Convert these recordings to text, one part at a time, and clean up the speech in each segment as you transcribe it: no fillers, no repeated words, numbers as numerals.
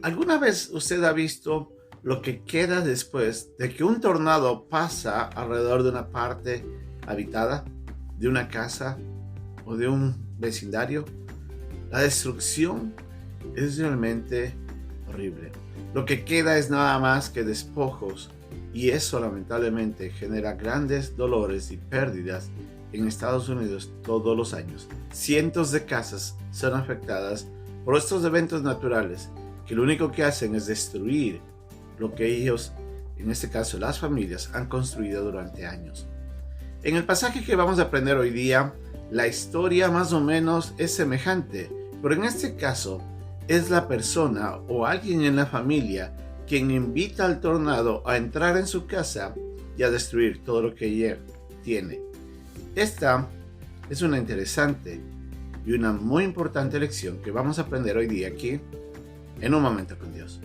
¿Alguna vez usted ha visto lo que queda después de que un tornado pasa alrededor de una parte habitada, de una casa o de un vecindario? La destrucción es realmente horrible. Lo que queda es nada más que despojos, y eso lamentablemente genera grandes dolores y pérdidas en Estados Unidos todos los años. Cientos de casas son afectadas por estos eventos naturales que lo único que hacen es destruir lo que ellos, en este caso las familias, han construido durante años. En el pasaje que vamos a aprender hoy día, la historia más o menos es semejante, pero en este caso es la persona o alguien en la familia quien invita al tornado a entrar en su casa y a destruir todo lo que ella tiene. Esta es una interesante y una muy importante lección que vamos a aprender hoy día aquí en Un Momento con Dios.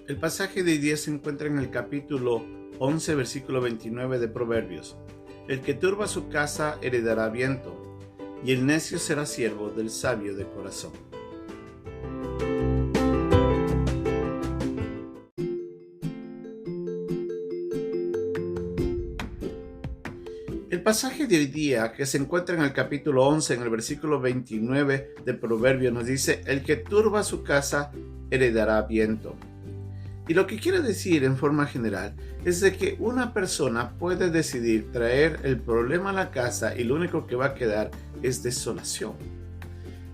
El pasaje de hoy día se encuentra en el capítulo 11, versículo 29 de Proverbios. El que turba su casa heredará viento, y el necio será siervo del sabio de corazón. El pasaje de hoy día, que se encuentra en el capítulo 11, en el versículo 29 de Proverbios, nos dice: el que turba su casa heredará viento. Y lo que quiere decir en forma general es de que una persona puede decidir traer el problema a la casa y lo único que va a quedar es desolación.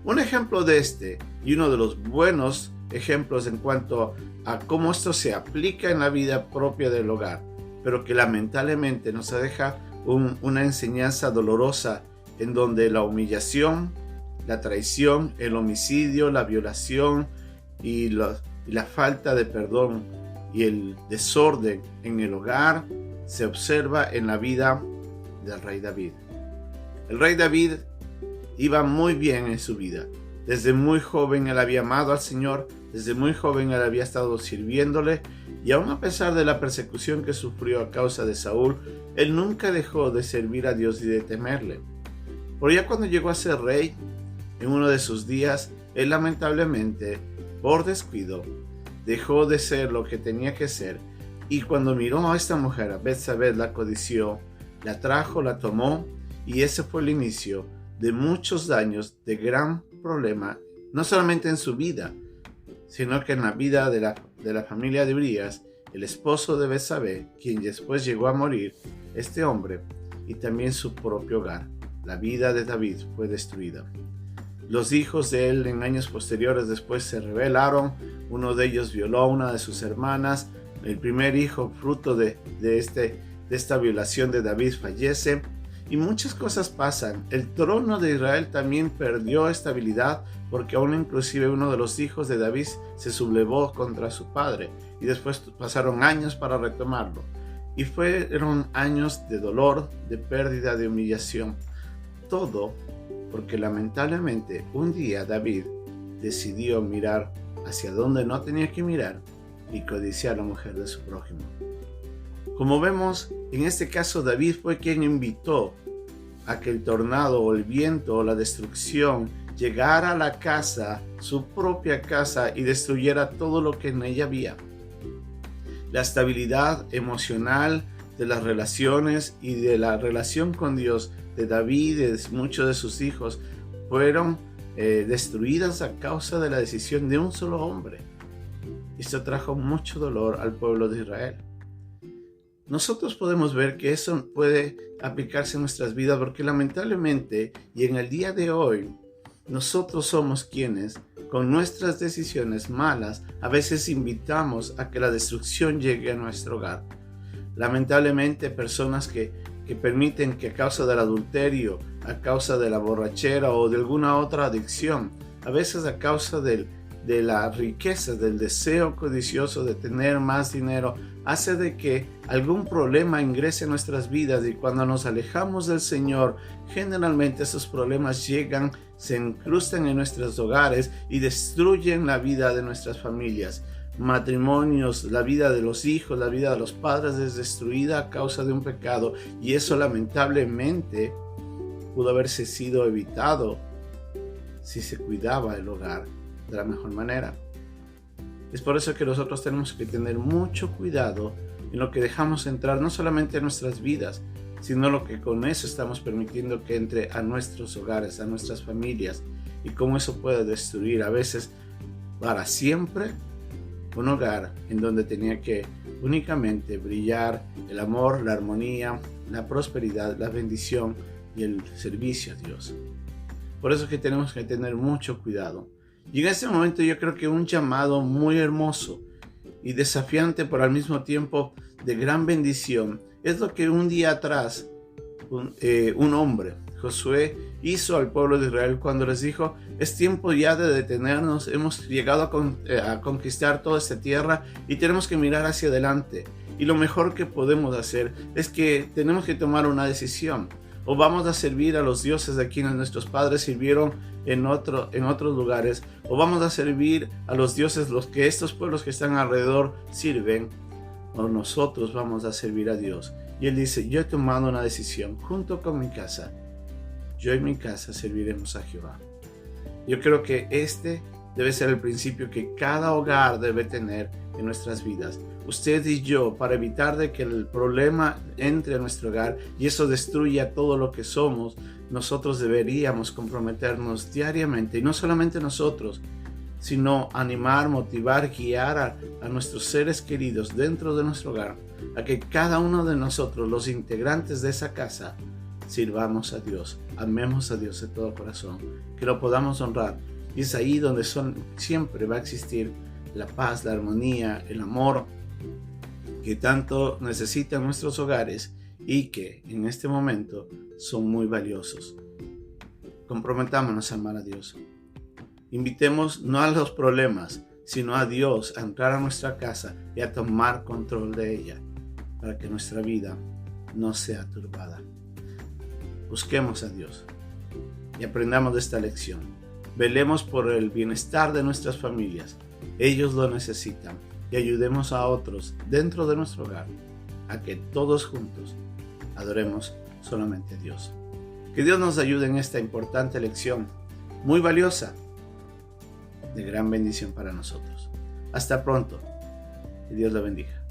Un ejemplo de este, y uno de los buenos ejemplos en cuanto a cómo esto se aplica en la vida propia del hogar, pero que lamentablemente nos deja una enseñanza dolorosa en donde la humillación, la traición, el homicidio, la violación y la falta de perdón y el desorden en el hogar se observa en la vida del rey David. El rey David iba muy bien en su vida. Desde muy joven él había amado al Señor, desde muy joven él había estado sirviéndole, y aun a pesar de la persecución que sufrió a causa de Saúl, él nunca dejó de servir a Dios y de temerle. Pero ya cuando llegó a ser rey, en uno de sus días, él lamentablemente, por descuido, dejó de ser lo que tenía que ser, y cuando miró a esta mujer, a Betsabé, la codició, la trajo, la tomó, y ese fue el inicio de muchos daños, de gran problema, no solamente en su vida, sino que en la vida de la familia de Urías, el esposo de Betsabé, quien después llegó a morir, este hombre, y también su propio hogar. La vida de David fue destruida. Los hijos de él en años posteriores después se rebelaron, uno de ellos violó a una de sus hermanas, el primer hijo fruto de esta violación de David fallece, y muchas cosas pasan. El trono de Israel también perdió estabilidad porque aún inclusive uno de los hijos de David se sublevó contra su padre, y después pasaron años para retomarlo, y fueron años de dolor, de pérdida, de humillación, todo porque lamentablemente un día David decidió mirar hacia donde no tenía que mirar y codiciar a la mujer de su prójimo. Como vemos, en este caso David fue quien invitó a que el tornado o el viento o la destrucción llegara a la casa, su propia casa, y destruyera todo lo que en ella había. La estabilidad emocional de las relaciones y de la relación con Dios de David y de muchos de sus hijos fueron destruidas a causa de la decisión de un solo hombre. Esto trajo mucho dolor al pueblo de Israel. Nosotros podemos ver que eso puede aplicarse en nuestras vidas porque lamentablemente y en el día de hoy nosotros somos quienes con nuestras decisiones malas a veces invitamos a que la destrucción llegue a nuestro hogar. Lamentablemente personas que permiten que a causa del adulterio, a causa de la borrachera o de alguna otra adicción, a veces a causa del de la riqueza, del deseo codicioso de tener más dinero, hace de que algún problema ingrese en nuestras vidas, y cuando nos alejamos del Señor, generalmente esos problemas llegan, se incrustan en nuestros hogares y destruyen la vida de nuestras familias. Matrimonios, la vida de los hijos, la vida de los padres es destruida a causa de un pecado, y eso lamentablemente pudo haberse sido evitado si se cuidaba el hogar de la mejor manera. Es por eso que nosotros tenemos que tener mucho cuidado en lo que dejamos entrar, no solamente en nuestras vidas, sino lo que con eso estamos permitiendo que entre a nuestros hogares, a nuestras familias, y cómo eso puede destruir a veces para siempre un hogar en donde tenía que únicamente brillar el amor, la armonía, la prosperidad, la bendición y el servicio a Dios. Por eso es que tenemos que tener mucho cuidado. Y en este momento yo creo que un llamado muy hermoso y desafiante, pero al mismo tiempo de gran bendición, es lo que un día atrás un hombre, Josué, hizo al pueblo de Israel cuando les dijo: es tiempo ya de detenernos, hemos llegado a conquistar toda esta tierra y tenemos que mirar hacia adelante. Y lo mejor que podemos hacer es que tenemos que tomar una decisión. O vamos a servir a los dioses de quienes nuestros padres sirvieron en otros lugares, o vamos a servir a los dioses los que estos pueblos que están alrededor sirven, o nosotros vamos a servir a Dios. Y él dice: yo he tomado una decisión junto con mi casa. Yo y mi casa serviremos a Jehová. Yo creo que este debe ser el principio que cada hogar debe tener en nuestras vidas. Usted y yo, para evitar de que el problema entre a nuestro hogar y eso destruya todo lo que somos, nosotros deberíamos comprometernos diariamente, y no solamente nosotros, sino animar, motivar, guiar a nuestros seres queridos dentro de nuestro hogar, a que cada uno de nosotros, los integrantes de esa casa, sirvamos a Dios, amemos a Dios de todo corazón, que lo podamos honrar. Y es ahí donde siempre va a existir la paz, la armonía, el amor que tanto necesitan nuestros hogares y que en este momento son muy valiosos. Comprometámonos a amar a Dios. Invitemos no a los problemas, sino a Dios a entrar a nuestra casa y a tomar control de ella, para que nuestra vida no sea turbada. Busquemos a Dios y aprendamos de esta lección. Velemos por el bienestar de nuestras familias. Ellos lo necesitan. Y ayudemos a otros dentro de nuestro hogar a que todos juntos adoremos solamente a Dios. Que Dios nos ayude en esta importante lección, muy valiosa, de gran bendición para nosotros. Hasta pronto. Que Dios la bendiga.